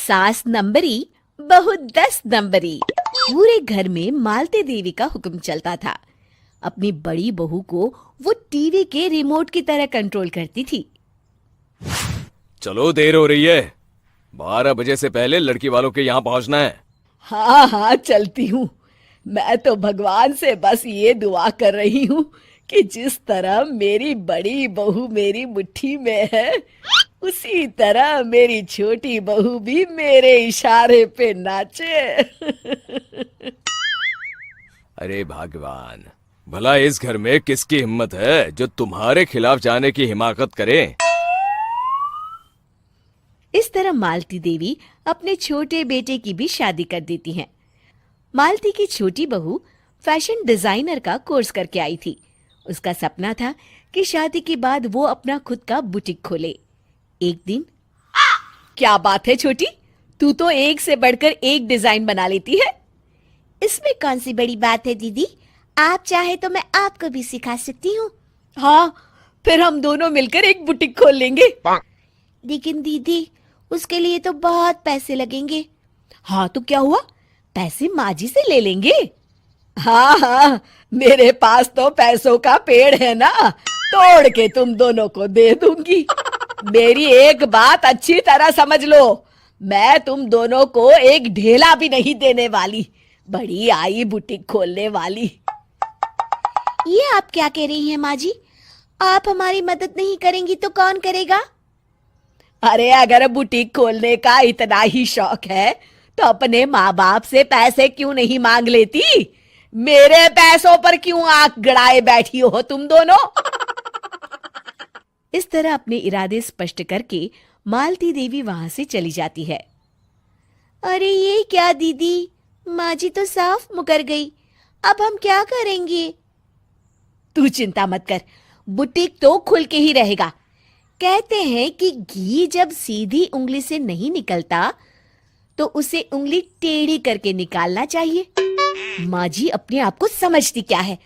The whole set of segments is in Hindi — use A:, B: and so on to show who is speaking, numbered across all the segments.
A: सास नंबरी, बहू 10 नंबरी। पूरे घर में मालती देवी का हुक्म चलता था। अपनी बड़ी बहू को वो टीवी के रिमोट की तरह कंट्रोल करती थी।
B: चलो, देर हो रही है। 12 बजे से पहले लड़की वालों के यहाँ पहुंचना है।
C: हाँ हाँ, चलती हूँ। मैं तो भगवान से बस ये दुआ कर रही हूँ कि जिस तरह मेरी बड़ी बहू मेरी मुट्ठी में है, उसी तरह मेरी छोटी बहू भी मेरे इशारे पे नाचे।
B: अरे भगवान, भला इस घर में किसकी हिम्मत है जो तुम्हारे खिलाफ जाने की हिमाकत करे।
A: इस तरह मालती देवी अपने छोटे बेटे की भी शादी कर देती हैं। मालती की छोटी बहू फैशन डिजाइनर का कोर्स करके आई थी। उसका सपना था कि शादी के बाद वो अपना खुद का बुटीक खोले। एक दिन,
C: क्या बात है छोटी, तू तो एक से बढ़कर एक डिजाइन बना लेती है।
A: इसमें कौन सी बड़ी बात है दीदी? आप चाहे तो मैं आपको भी सिखा सकती हूँ।
C: हाँ, फिर हम दोनों मिलकर एक बुटीक खोल लेंगे।
A: लेकिन दीदी, उसके लिए तो बहुत पैसे लगेंगे।
C: हाँ तो क्या हुआ,
A: पैसे माँ जी से ले लेंगे।
C: हाँ हाँ, मेरे पास तो पैसों का पेड़ है ना, तोड़ के तुम दोनों को दे दूंगी। मेरी एक बात अच्छी तरह समझ लो, मैं तुम दोनों को एक ढेला भी नहीं देने वाली। बड़ी आई बुटीक खोलने वाली।
A: ये आप क्या कह रही हैं माँ जी? आप हमारी मदद नहीं करेंगी तो कौन करेगा?
C: अरे अगर बुटीक खोलने का इतना ही शौक है तो अपने माँ बाप से पैसे क्यों नहीं मांग लेती? मेरे पैसों पर क्यों आंख गड़ाए बैठी हो तुम दोनों?
A: इस तरह अपने इरादे स्पष्ट करके मालती देवी वहां से चली जाती है। अरे ये क्या दीदी, माँ जी तो साफ मुकर गई। अब हम क्या करेंगे?
C: तू चिंता मत कर, बुटीक तो खुल के ही रहेगा।
A: कहते हैं कि घी जब सीधी उंगली से नहीं निकलता तो उसे उंगली टेढ़ी करके निकालना चाहिए। माँ जी अपने आप को समझती क्या है?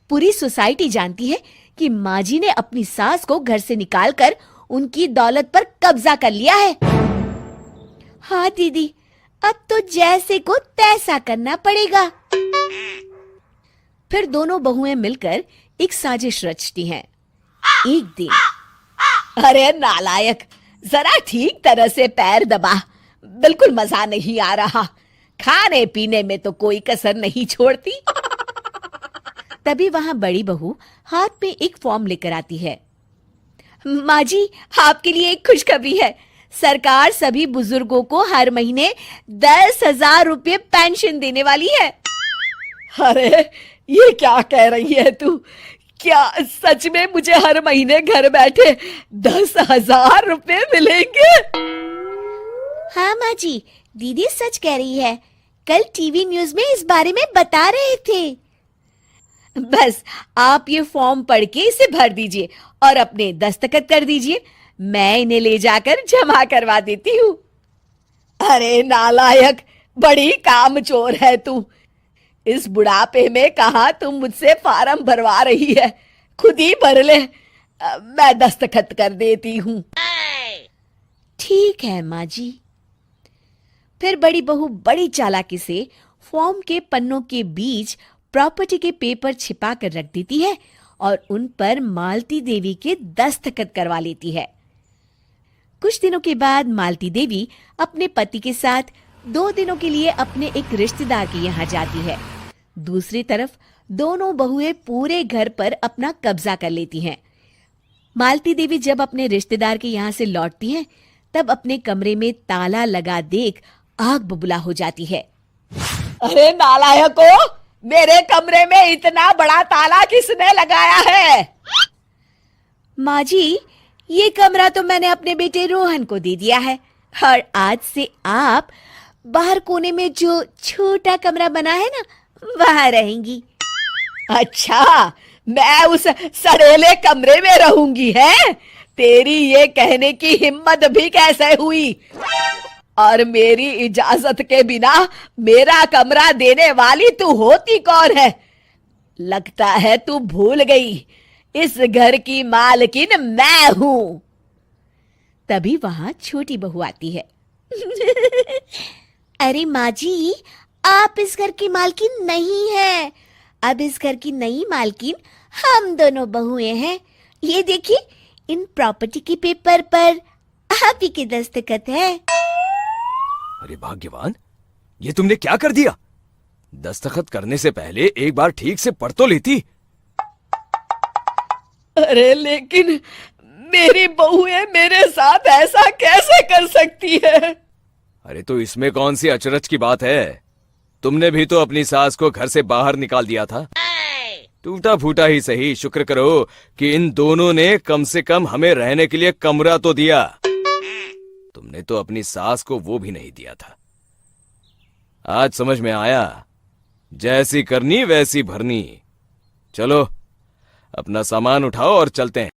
A: पूरी सोसाइटी जानती है कि माँ जी ने अपनी सास को घर से निकालकर उनकी दौलत पर कब्जा कर लिया है। हाँ दीदी, अब तो जैसे को तैसा करना पड़ेगा। फिर दोनों बहुएं मिलकर एक साजिश रचती हैं। एक दिन,
C: अरे नालायक, जरा ठीक तरह से पैर दबा, बिल्कुल मजा नहीं आ रहा। खाने पीने में तो कोई कसर नहीं छोड़ती।
A: तभी वहां बड़ी बहू हाथ में एक फॉर्म लेकर आती है।
C: माँ जी, आपके लिए एक खुशखबरी है। सरकार सभी बुजुर्गों को हर महीने 10,000 रुपये पेंशन देने वाली है। अरे ये क्या कह रही है तू? क्या सच में मुझे हर महीने घर बैठे 10,000 रुपये मिलेंगे?
A: हाँ माँ जी, दीदी सच कह रही है। कल टीवी न्यूज में इस बारे में बता रहे थे।
C: बस आप ये फॉर्म पढ़ के इसे भर दीजिए और अपने दस्तखत कर दीजिए। मैं इन्हें ले जाकर जमा करवा देती हूँ। अरे नालायक, बड़ी कामचोर है तू। इस बुढ़ापे में कहाँ तुम मुझसे फार्म भरवा रही है? खुद ही भर ले, मैं दस्तखत कर देती हूँ।
A: ठीक है माँ जी। फिर बड़ी बहू बड़ी चालाकी से फॉर्म के पन्नों के बीच प्रॉपर्टी के पेपर छिपा कर रख देती है और उन पर मालती देवी के दस्तखत करवा लेती है। कुछ दिनों के बाद मालती देवी अपने पति के साथ 2 दिनों के लिए अपने एक रिश्तेदार के यहाँ जाती है। दूसरी तरफ दोनों बहुएं पूरे घर पर अपना कब्जा कर लेती हैं। मालती देवी जब अपने रिश्तेदार के यहाँ से लौटती हैं, तब अपने कमरे में ताला लगा देख आग बबूला हो जाती है।
C: अरे नालायको, मेरे कमरे में इतना बड़ा ताला किसने लगाया है?
A: माँ जी, ये कमरा तो मैंने अपने बेटे रोहन को दे दिया है और आज से आप बाहर कोने में जो छोटा कमरा बना है ना, वहां रहेंगी।
C: अच्छा, मैं उस सड़ेले कमरे में रहूंगी है? तेरी ये कहने की हिम्मत भी कैसे हुई? और मेरी इजाजत के बिना मेरा कमरा देने वाली तू होती कौन है? लगता है तू भूल गई, इस घर की मालकिन मैं हूं।
A: तभी वहां छोटी बहू आती है।
C: अरे माँ जी, आप इस घर की मालकिन नहीं है। अब इस घर की नई मालकिन हम दोनों बहुएं हैं। ये देखिए, इन प्रॉपर्टी के पेपर पर आप ही के दस्तखत है।
B: अरे भाग्यवान, ये तुमने क्या कर दिया? दस्तखत करने से पहले एक बार ठीक से पढ़ तो लेती।
A: अरे लेकिन मेरी बहुएं मेरे साथ ऐसा कैसे कर सकती है?
B: अरे तो इसमें कौन सी अचरज की बात है? तुमने भी तो अपनी सास को घर से बाहर निकाल दिया था। टूटा फूटा ही सही, शुक्र करो कि इन दोनों ने कम से कम हमें रहने के लिए कमरा तो दिया। तुमने तो अपनी सास को वो भी नहीं दिया था। आज समझ में आया, जैसी करनी वैसी भरनी। चलो अपना सामान उठाओ और चलते हैं।